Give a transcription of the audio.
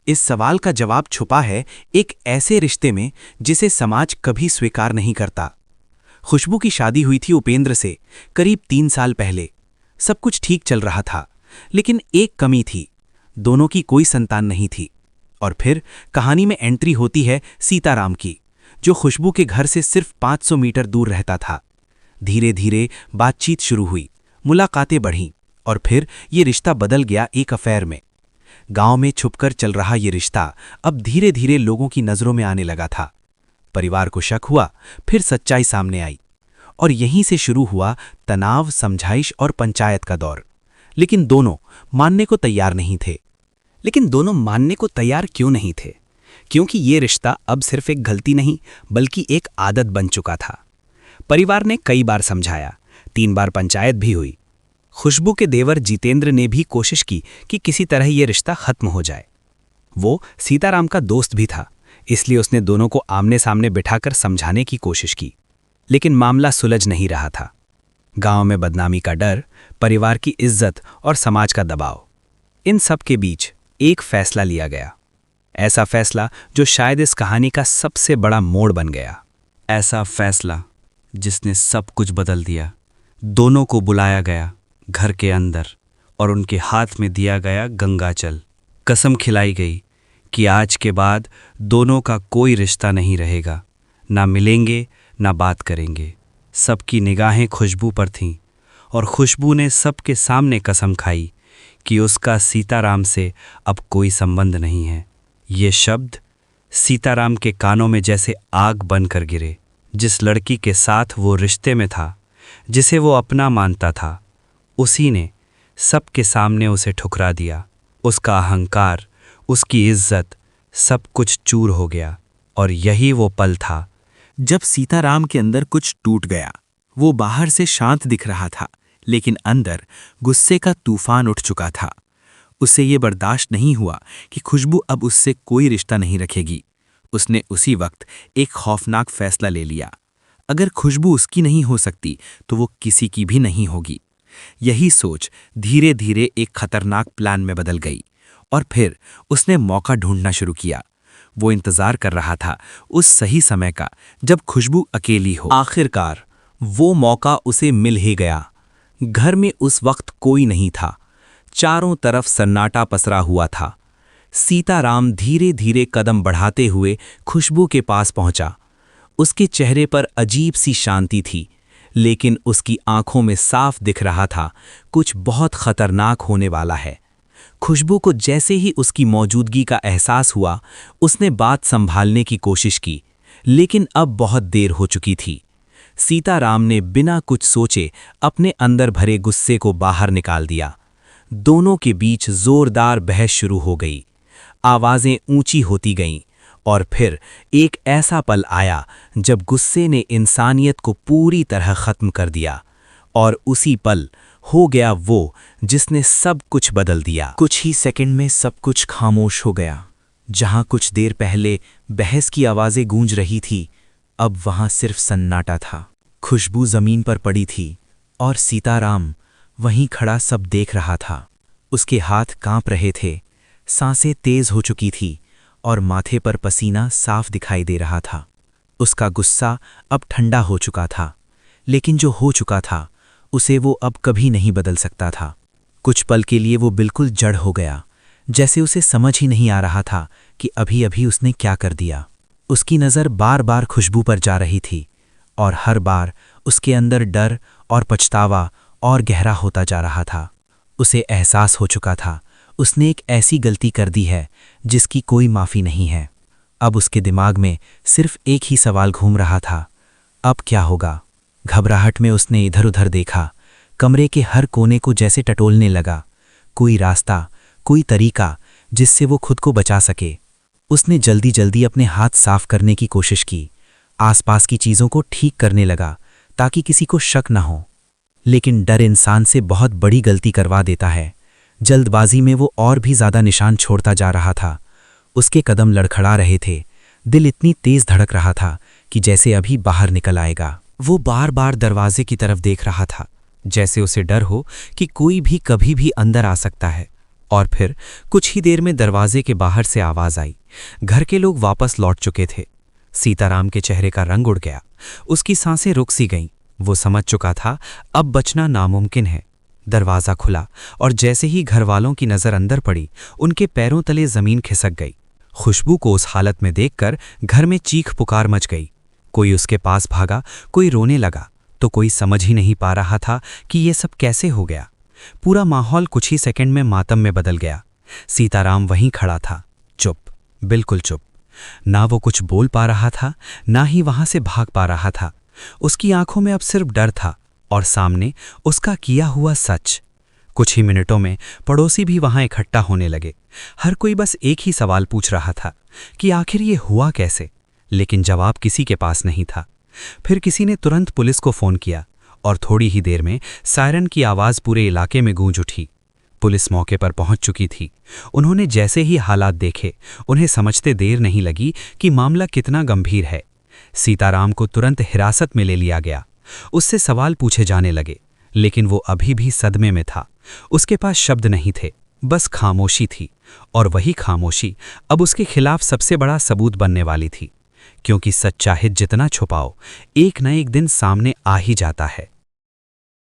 इस सवाल का जवाब छुपा है एक ऐसे रिश्ते में जिसे समाज कभी स्वीकार नहीं करता। खुशबू की शादी हुई थी उपेंद्र से करीब 3 साल पहले। सब कुछ ठीक चल रहा था, लेकिन एक कमी थी, दोनों की कोई संतान नहीं थी। और फिर कहानी में एंट्री होती है सीताराम की, जो खुशबू के घर से सिर्फ 500 मीटर दूर रहता था। धीरे धीरे बातचीत शुरू हुई, मुलाकातें बढ़ीं, और फिर ये रिश्ता बदल गया एक अफेयर में। गांव में छुपकर चल रहा ये रिश्ता अब धीरे धीरे लोगों की नजरों में आने लगा था। परिवार को शक हुआ, फिर सच्चाई सामने आई, और यहीं से शुरू हुआ तनाव, समझाइश और पंचायत का दौर। लेकिन दोनों मानने को तैयार नहीं थे। क्यों नहीं थे? क्योंकि ये रिश्ता अब सिर्फ एक गलती नहीं बल्कि एक आदत बन चुका था। परिवार ने कई बार समझाया, 3 बार पंचायत भी हुई। खुशबू के देवर जितेंद्र ने भी कोशिश की कि किसी तरह ये रिश्ता खत्म हो जाए। वो सीताराम का दोस्त भी था, इसलिए उसने दोनों को आमने सामने बिठाकर समझाने की कोशिश की। लेकिन मामला सुलझ नहीं रहा था। गांव में बदनामी का डर, परिवार की इज्जत और समाज का दबाव, इन सब के बीच एक फैसला लिया गया। ऐसा फैसला जो शायद इस कहानी का सबसे बड़ा मोड़ बन गया। ऐसा फैसला जिसने सब कुछ बदल दिया। दोनों को बुलाया गया घर के अंदर और उनके हाथ में दिया गया गंगाजल। कसम खिलाई गई कि आज के बाद दोनों का कोई रिश्ता नहीं रहेगा, ना मिलेंगे ना बात करेंगे। सबकी निगाहें खुशबू पर थीं और खुशबू ने सबके सामने कसम खाई कि उसका सीताराम से अब कोई संबंध नहीं है। ये शब्द सीताराम के कानों में जैसे आग बनकर गिरे। जिस लड़की के साथ वो रिश्ते में था, जिसे वो अपना मानता था, उसी ने सबके सामने उसे ठुकरा दिया। उसका अहंकार, उसकी इज्जत, सब कुछ चूर हो गया। और यही वो पल था जब सीताराम के अंदर कुछ टूट गया। वो बाहर से शांत दिख रहा था, लेकिन अंदर गुस्से का तूफान उठ चुका था। उसे ये बर्दाश्त नहीं हुआ कि खुशबू अब उससे कोई रिश्ता नहीं रखेगी। उसने उसी वक्त एक खौफनाक फैसला ले लिया। अगर खुशबू उसकी नहीं हो सकती तो वो किसी की भी नहीं होगी। यही सोच धीरे धीरे एक खतरनाक प्लान में बदल गई, और फिर उसने मौका ढूंढना शुरू किया। वो इंतजार कर रहा था उस सही समय का, जब खुशबू अकेली हो। आखिरकार वो मौका उसे मिल ही गया। घर में उस वक्त कोई नहीं था, चारों तरफ सन्नाटा पसरा हुआ था। सीताराम धीरे धीरे कदम बढ़ाते हुए खुशबू के पास पहुंचा। उसके चेहरे पर अजीब सी शांति थी, लेकिन उसकी आंखों में साफ दिख रहा था कुछ बहुत खतरनाक होने वाला है। खुशबू को जैसे ही उसकी मौजूदगी का एहसास हुआ, उसने बात संभालने की कोशिश की, लेकिन अब बहुत देर हो चुकी थी। सीताराम ने बिना कुछ सोचे अपने अंदर भरे गुस्से को बाहर निकाल दिया। दोनों के बीच जोरदार बहस शुरू हो गई। आवाजें ऊंची होती गईं, और फिर एक ऐसा पल आया जब गुस्से ने इंसानियत को पूरी तरह खत्म कर दिया। और उसी पल हो गया वो जिसने सब कुछ बदल दिया। कुछ ही सेकंड में सब कुछ खामोश हो गया। जहां कुछ देर पहले बहस की आवाजें गूंज रही थी, अब वहां सिर्फ सन्नाटा था। खुशबू जमीन पर पड़ी थी और सीताराम वहीं खड़ा सब देख रहा था। उसके हाथ कांप रहे थे, सांसें तेज हो चुकी थी और माथे पर पसीना साफ दिखाई दे रहा था। उसका गुस्सा अब ठंडा हो चुका था, लेकिन जो हो चुका था उसे वो अब कभी नहीं बदल सकता था। कुछ पल के लिए वो बिल्कुल जड़ हो गया, जैसे उसे समझ ही नहीं आ रहा था कि अभी अभी उसने क्या कर दिया। उसकी नज़र बार बार खुशबू पर जा रही थी, और हर बार उसके अंदर डर और पछतावा और गहरा होता जा रहा था। उसे एहसास हो चुका था उसने एक ऐसी गलती कर दी है जिसकी कोई माफ़ी नहीं है। अब उसके दिमाग में सिर्फ एक ही सवाल घूम रहा था, अब क्या होगा। घबराहट में उसने इधर उधर देखा, कमरे के हर कोने को जैसे टटोलने लगा। कोई रास्ता, कोई तरीका जिससे वो खुद को बचा सके। उसने जल्दी जल्दी अपने हाथ साफ करने की कोशिश की, आसपास की चीज़ों को ठीक करने लगा ताकि किसी को शक न हो। लेकिन डर इंसान से बहुत बड़ी गलती करवा देता है। जल्दबाजी में वो और भी ज़्यादा निशान छोड़ता जा रहा था। उसके कदम लड़खड़ा रहे थे, दिल इतनी तेज धड़क रहा था कि जैसे अभी बाहर निकल आएगा। वो बार बार दरवाजे की तरफ देख रहा था, जैसे उसे डर हो कि कोई भी कभी भी अंदर आ सकता है। और फिर कुछ ही देर में दरवाजे के बाहर से आवाज आई। घर के लोग वापस लौट चुके थे। सीताराम के चेहरे का रंग उड़ गया, उसकी सांसें रुक सी गईं। वो समझ चुका था अब बचना नामुमकिन है। दरवाज़ा खुला और जैसे ही घर वालों की नज़र अंदर पड़ी, उनके पैरों तले ज़मीन खिसक गई। खुशबू को उस हालत में देखकर घर में चीख पुकार मच गई। कोई उसके पास भागा, कोई रोने लगा, तो कोई समझ ही नहीं पा रहा था कि ये सब कैसे हो गया। पूरा माहौल कुछ ही सेकंड में मातम में बदल गया। सीताराम वहीं खड़ा था, चुप, बिल्कुल चुप। ना वो कुछ बोल पा रहा था, ना ही वहां से भाग पा रहा था। उसकी आंखों में अब सिर्फ डर था और सामने उसका किया हुआ सच। कुछ ही मिनटों में पड़ोसी भी वहां इकट्ठा होने लगे। हर कोई बस एक ही सवाल पूछ रहा था कि आखिर ये हुआ कैसे, लेकिन जवाब किसी के पास नहीं था। फिर किसी ने तुरंत पुलिस को फोन किया और थोड़ी ही देर में सायरन की आवाज़ पूरे इलाके में गूंज उठी। पुलिस मौके पर पहुंच चुकी थी। उन्होंने जैसे ही हालात देखे, उन्हें समझते देर नहीं लगी कि मामला कितना गंभीर है। सीताराम को तुरंत हिरासत में ले लिया गया। उससे सवाल पूछे जाने लगे, लेकिन वो अभी भी सदमे में था। उसके पास शब्द नहीं थे, बस खामोशी थी। और वही खामोशी अब उसके खिलाफ सबसे बड़ा सबूत बनने वाली थी, क्योंकि सच चाहे जितना छुपाओ, एक न एक दिन सामने आ ही जाता है।